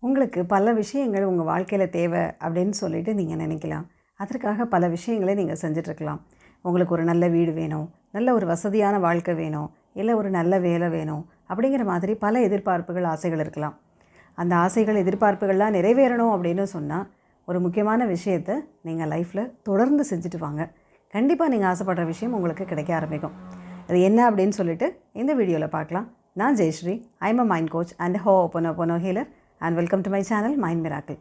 உங்களுக்கு பல விஷயங்கள் உங்கள் வாழ்க்கையில் தேவை அப்படின்னு சொல்லிட்டு நீங்கள் நினைக்கலாம். அதற்காக பல விஷயங்களை நீங்கள் செஞ்சிட்ருக்கலாம். உங்களுக்கு ஒரு நல்ல வீடு வேணும், நல்ல ஒரு வசதியான வாழ்க்கை வேணும், இல்லை ஒரு நல்ல வேலை வேணும் அப்படிங்கிற மாதிரி பல எதிர்பார்ப்புகள், ஆசைகள் இருக்கலாம். அந்த ஆசைகள், எதிர்பார்ப்புகள்லாம் நிறைவேறணும் அப்படின்னு சொன்னால் ஒரு முக்கியமான விஷயத்தை நீங்கள் லைஃப்பில் தொடர்ந்து செஞ்சுட்டு வாங்க. கண்டிப்பாக நீங்கள் ஆசைப்படுற விஷயம் உங்களுக்கு கிடைக்க ஆரம்பிக்கும். அது என்ன அப்படின்னு சொல்லிட்டு இந்த வீடியோவில் பார்க்கலாம். நான் Jayashree. I am a mind coach and ho'oponopono healer and welcome to my channel Mind Miracle.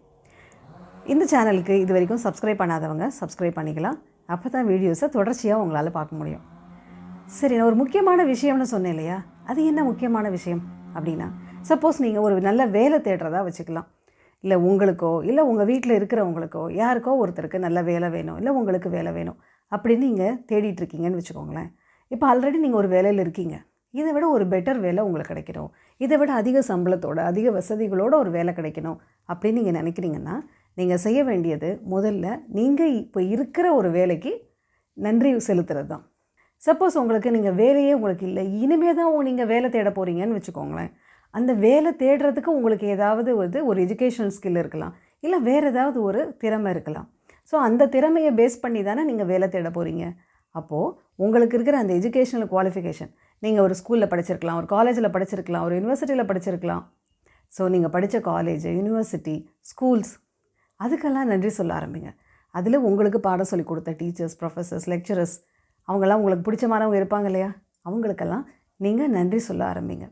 இந்த சேனலுக்கு இது வரைக்கும் சப்ஸ்கிரைப் பண்ணாதவங்க சப்ஸ்கிரைப் பண்ணிக்கலாம். அப்போ தான் வீடியோஸை தொடர்ச்சியாக உங்களால் பார்க்க முடியும். சரி, நான் ஒரு முக்கியமான விஷயம்னு சொன்னேன் இல்லையா? அது என்ன முக்கியமான விஷயம் அப்படின்னா, சப்போஸ் நீங்கள் ஒரு நல்ல வேலை தேடுறதா வச்சுக்கலாம். இல்லை உங்களுக்கோ, இல்லை உங்கள் வீட்டில் இருக்கிறவங்களுக்கோ, யாருக்கோ ஒருத்தருக்கு நல்ல வேலை வேணும், இல்லை உங்களுக்கு வேலை வேணும் அப்படின்னு நீங்கள் தேடிட்டுருக்கீங்கன்னு வச்சுக்கோங்களேன். இப்போ ஆல்ரெடி நீங்கள் ஒரு வேலையில் இருக்கீங்க. இதை விட ஒரு பெட்டர் வேலை உங்களுக்கு கிடைக்கணும், இதை விட அதிக சம்பளத்தோட, அதிக வசதிகளோட ஒரு வேலை கிடைக்கணும் அப்படின்னு நீங்கள் நினைக்கிறீங்கன்னா, நீங்கள் செய்ய வேண்டியது முதல்ல நீங்கள் இப்போ இருக்கிற ஒரு வேலைக்கு நன்றி செலுத்துறது தான். சப்போஸ் உங்களுக்கு நீங்கள் வேலையே உங்களுக்கு இல்லை, இனிமேல் தான் நீங்கள் வேலை தேட போகிறீங்கன்னு வச்சுக்கோங்களேன். அந்த வேலை தேடுறதுக்கு உங்களுக்கு ஏதாவது ஒரு எஜுகேஷனல் ஸ்கில் இருக்கலாம், இல்லை வேறு ஏதாவது ஒரு திறமை இருக்கலாம். ஸோ அந்த திறமையை பேஸ் பண்ணி தானே நீங்கள் வேலை தேட போகிறீங்க. அப்போது உங்களுக்கு இருக்கிற அந்த எஜுகேஷனல் குவாலிஃபிகேஷன், நீங்கள் ஒரு ஸ்கூலில் படிச்சிருக்கலாம், ஒரு காலேஜில் படிச்சிருக்கலாம், ஒரு யூனிவர்சிட்டியில் படிச்சிருக்கலாம். ஸோ நீங்கள் படித்த காலேஜ், யூனிவர்சிட்டி, ஸ்கூல்ஸ், அதுக்கெல்லாம் நன்றி சொல்ல ஆரம்பிங்க. அதில் உங்களுக்கு பாடம் சொல்லி கொடுத்த டீச்சர்ஸ், ப்ரொஃபஸர்ஸ், லெக்சரர்ஸ், அவங்கெல்லாம் உங்களுக்கு பிடிச்சமானவங்க இருப்பாங்க இல்லையா? அவங்களுக்கெல்லாம் நீங்கள் நன்றி சொல்ல ஆரம்பிங்க.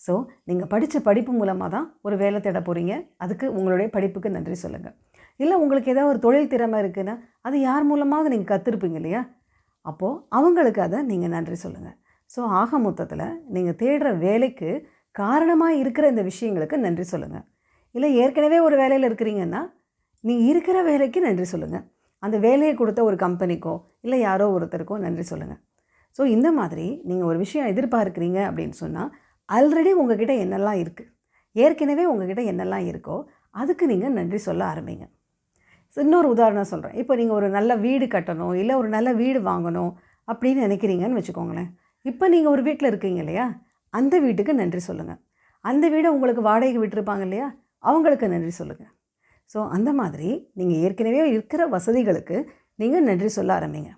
ஸோ நீங்கள் படித்த படிப்பு மூலமாக தான் ஒரு வேலை தேட போகிறீங்க. அதுக்கு உங்களுடைய படிப்புக்கு நன்றி சொல்லுங்கள். இல்லை உங்களுக்கு ஏதாவது ஒரு தொழில் திறமை இருக்குன்னா அது யார் மூலமாக நீங்கள் கற்றுருப்பீங்க இல்லையா? அப்போது அவங்களுக்கு அதை நீங்கள் நன்றி சொல்லுங்கள். ஸோ ஆக மொத்தத்தில் நீங்கள் தேடுற வேலைக்கு காரணமாக இருக்கிற இந்த விஷயங்களுக்கு நன்றி சொல்லுங்கள். இல்லை ஏற்கனவே ஒரு வேலையில் இருக்கிறீங்கன்னா நீங்கள் இருக்கிற வேலைக்கு நன்றி சொல்லுங்கள். அந்த வேலையை கொடுத்த ஒரு கம்பெனிக்கோ, இல்லை யாரோ ஒருத்தருக்கோ நன்றி சொல்லுங்கள். ஸோ இந்த மாதிரி நீங்கள் ஒரு விஷயம் எதிர்பார்க்குறீங்க அப்படின்னு சொன்னால் ஆல்ரெடி உங்கள்கிட்ட என்னெல்லாம் இருக்குது, ஏற்கனவே உங்கள்கிட்ட என்னெல்லாம் இருக்கோ அதுக்கு நீங்கள் நன்றி சொல்ல ஆரம்பிங்க. இன்னொரு உதாரணம் சொல்கிறேன். இப்போ நீங்கள் ஒரு நல்ல வீடு கட்டணும், இல்லை ஒரு நல்ல வீடு வாங்கணும் அப்படின்னு நினைக்கிறீங்கன்னு வச்சுக்கோங்களேன். இப்போ நீங்கள் ஒரு வீட்டில் இருக்கீங்க இல்லையா? அந்த வீட்டுக்கு நன்றி சொல்லுங்கள். அந்த வீடை உங்களுக்கு வாடகைக்கு விட்டுருப்பாங்க இல்லையா? அவங்களுக்கு நன்றி சொல்லுங்கள். ஸோ அந்த மாதிரி நீங்கள் ஏற்கனவே இருக்கிற வசதிகளுக்கு நீங்கள் நன்றி சொல்ல ஆரம்பிங்க.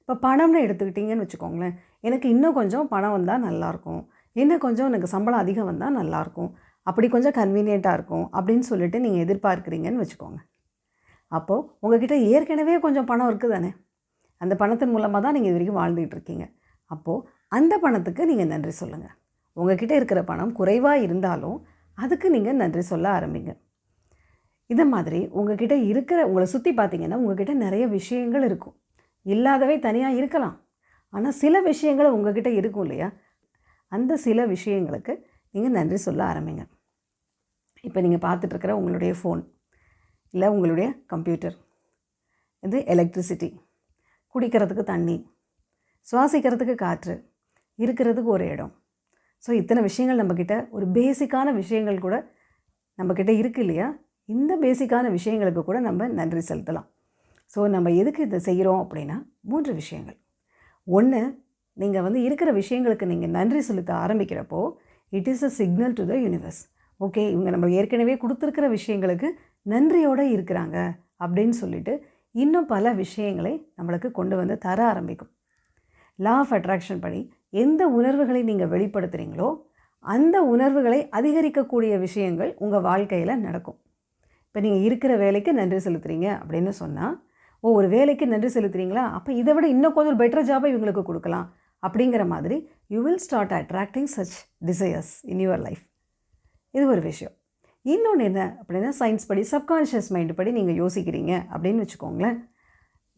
இப்போ பணம்னு எடுத்துக்கிட்டிங்கன்னு வச்சுக்கோங்களேன். எனக்கு இன்னும் கொஞ்சம் பணம் வந்தால் நல்லாயிருக்கும், இன்னும் கொஞ்சம் எனக்கு சம்பளம் அதிகம் வந்தால் நல்லாயிருக்கும், அப்படி கொஞ்சம் கன்வீனியண்ட்டாக இருக்கும் அப்படின்னு சொல்லிட்டு நீங்கள் எதிர்பார்க்குறீங்கன்னு வச்சுக்கோங்க. அப்போது உங்கள்கிட்ட ஏற்கனவே கொஞ்சம் பணம் இருக்குது தானே? அந்த பணத்தின் மூலமாக தான் நீங்கள் இது வரைக்கும் வாழ்ந்துகிட்டு இருக்கீங்க. அப்போது அந்த பணத்துக்கு நீங்கள் நன்றி சொல்லுங்கள். உங்கள்கிட்ட இருக்கிற பணம் குறைவாக இருந்தாலும் அதுக்கு நீங்கள் நன்றி சொல்ல ஆரம்பிங்க. இதை மாதிரி உங்கள்கிட்ட இருக்கிற, உங்களை சுற்றி பார்த்தீங்கன்னா உங்கள்கிட்ட நிறைய விஷயங்கள் இருக்கும். இல்லாதவை தனியாக இருக்கலாம், ஆனால் சில விஷயங்கள் உங்கள்கிட்ட இருக்கும் இல்லையா? அந்த சில விஷயங்களுக்கு நீங்கள் நன்றி சொல்ல ஆரம்பிங்க. இப்போ நீங்கள் பார்த்துட்ருக்கிற உங்களுடைய ஃபோன், இல்லை உங்களுடைய கம்ப்யூட்டர், இது எலக்ட்ரிசிட்டி, குடிக்கிறதுக்கு தண்ணி, சுவாசிக்கிறதுக்கு காற்று, இருக்கிறதுக்கு ஒரு இடம். ஸோ இத்தனை விஷயங்கள் நம்மக்கிட்ட, ஒரு பேசிக்கான விஷயங்கள் கூட நம்மக்கிட்ட இருக்குது இல்லையா? இந்த பேசிக்கான விஷயங்களுக்கு கூட நம்ம நன்றி செலுத்தலாம். ஸோ நம்ம எதுக்கு இதை செய்கிறோம் அப்படின்னா 3 விஷயங்கள். ஒன்று, நீங்கள் இருக்கிற விஷயங்களுக்கு நீங்கள் நன்றி செலுத்த ஆரம்பிக்கிறப்போ it is a signal to the universe. Okay, இவங்க நம்ம ஏற்கனவே கொடுத்துருக்கிற விஷயங்களுக்கு நன்றியோடு இருக்கிறாங்க அப்படின்னு சொல்லிட்டு இன்னும் பல விஷயங்களை நம்மளுக்கு கொண்டு வந்து தர ஆரம்பிக்கும். லா ஆஃப் அட்ராக்ஷன் படி எந்த உணர்வுகளை நீங்கள் வெளிப்படுத்துகிறீங்களோ அந்த உணர்வுகளை அதிகரிக்கக்கூடிய விஷயங்கள் உங்கள் வாழ்க்கையில் நடக்கும். இப்போ நீங்கள் இருக்கிற வேலைக்கு நன்றி செலுத்துகிறீங்க அப்படின்னு சொன்னால், ஒரு வேலைக்கு நன்றி செலுத்துகிறீங்களா, அப்போ இதை விட இன்னும் கொஞ்சம் பெட்டர் ஜாபை இவங்களுக்கு கொடுக்கலாம் அப்படிங்கிற மாதிரி you will start attracting such desires in your life. இது ஒரு விஷயம். இன்னொன்று என்ன அப்படின்னா, சயின்ஸ் படி, சப்கான்ஷியஸ் மைண்டு படி நீங்கள் யோசிக்கிறீங்க அப்படின்னு வச்சுக்கோங்களேன்.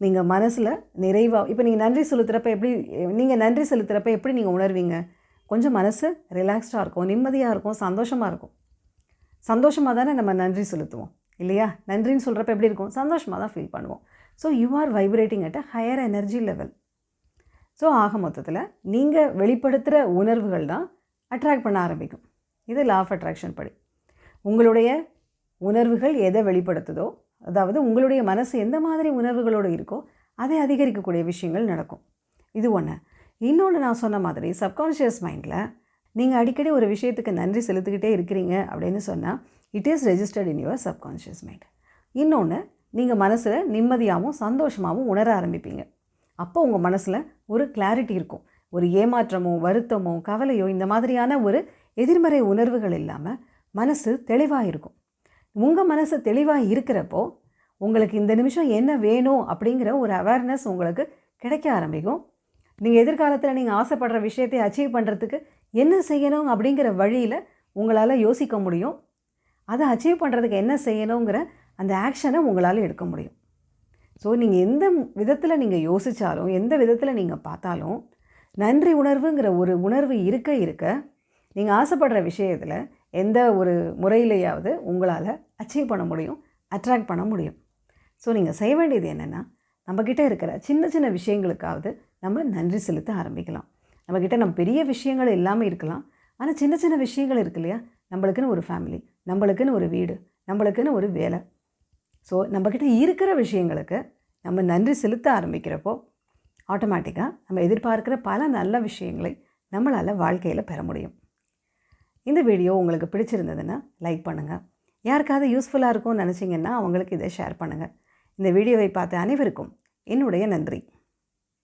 நீங்கள் மனசில் நிறைவாக, இப்போ நீங்கள் நன்றி செலுத்துகிறப்ப எப்படி நீங்கள் உணர்வீங்க? கொஞ்சம் மனசு ரிலாக்ஸ்டாக இருக்கும், நிம்மதியாக இருக்கும், சந்தோஷமாக இருக்கும். சந்தோஷமாக தானே நம்ம நன்றி செலுத்துவோம் இல்லையா? நன்றின்னு சொல்கிறப்ப எப்படி இருக்கும்? சந்தோஷமாக தான் ஃபீல் பண்ணுவோம். So you are vibrating at a higher energy level. So ஆக மொத்தத்தில் நீங்கள் வெளிப்படுத்துகிற உணர்வுகள் தான் அட்ராக்ட் பண்ண ஆரம்பிக்கும். இது லா ஆஃப் அட்ராக்ஷன் படி. உங்களுடைய உணர்வுகள் எதை வெளிப்படுத்துதோ, அதாவது உங்களுடைய மனசு எந்த மாதிரி உணர்வுகளோடு இருக்கோ அதை அதிகரிக்கக்கூடிய விஷயங்கள் நடக்கும். இது ஒன்று. இன்னொன்று, நான் சொன்ன மாதிரி சப்கான்ஷியஸ் மைண்டில் நீங்கள் அடிக்கடி ஒரு விஷயத்துக்கு நன்றி செலுத்திக்கிட்டே இருக்கிறீங்க அப்படின்னு சொன்னால் it is registered in your subconscious mind. இன்னொன்று, நீங்கள் மனசில் நிம்மதியாகவும் சந்தோஷமாகவும் உணர ஆரம்பிப்பீங்க. அப்போ உங்கள் மனசில் ஒரு கிளாரிட்டி இருக்கும். ஒரு ஏமாற்றமோ வருத்தமோ கவலையோ இந்த மாதிரியான ஒரு எதிர்மறை உணர்வுகள் இல்லாமல் மனசு தெளிவாக இருக்கும். உங்கள் மனசு தெளிவாக இருக்கிறப்போ உங்களுக்கு இந்த நிமிஷம் என்ன வேணும் அப்படிங்கிற ஒரு அவேர்னஸ் உங்களுக்கு கிடைக்க ஆரம்பிக்கும். நீங்கள் எதிர்காலத்தில் நீங்கள் ஆசைப்படுற விஷயத்தை அச்சீவ் பண்ணுறதுக்கு என்ன செய்யணும் அப்படிங்கிற வழியில் உங்களால் யோசிக்க முடியும். அதை அச்சீவ் பண்ணுறதுக்கு என்ன செய்யணுங்கிற அந்த ஆக்ஷனை உங்களால் எடுக்க முடியும். ஸோ நீங்கள் எந்த விதத்தில் நீங்கள் யோசித்தாலும் எந்த விதத்தில் நீங்கள் பார்த்தாலும் நன்றி உணர்வுங்கிற ஒரு உணர்வு இருக்க இருக்க நீங்கள் ஆசைப்படுற விஷயத்தில் எந்த ஒரு முறையிலையாவது உங்களால் அச்சீவ் பண்ண முடியும், அட்ராக்ட் பண்ண முடியும். ஸோ நீங்கள் செய்ய வேண்டியது என்னென்னா, நம்மக்கிட்ட இருக்கிற சின்ன சின்ன விஷயங்களுக்காவது நம்ம நன்றி செலுத்த ஆரம்பிக்கலாம். நம்மக்கிட்ட நம்ம பெரிய விஷயங்கள் இல்லாமல் இருக்கலாம், ஆனால் சின்ன சின்ன விஷயங்கள் இருக்கு இல்லையா? நம்மளுக்குன்னு ஒரு ஃபேமிலி, நம்மளுக்குன்னு ஒரு வீடு, நம்மளுக்குன்னு ஒரு வேலை. ஸோ நம்மக்கிட்ட இருக்கிற விஷயங்களுக்கு நம்ம நன்றி செலுத்த ஆரம்பிக்கிறப்போ ஆட்டோமேட்டிக்காக நம்ம எதிர்பார்க்குற பல நல்ல விஷயங்களை நம்மளால் வாழ்க்கையில் பெற முடியும். இந்த வீடியோ உங்களுக்கு பிடிச்சிருந்ததுன்னா லைக் பண்ணுங்கள். யாருக்காவது யூஸ்ஃபுல்லாக இருக்கும்னு நினச்சிங்கன்னா அவங்களுக்கு இதை ஷேர் பண்ணுங்கள். இந்த வீடியோவை பார்த்த அனைவருக்கும் என்னுடைய நன்றி.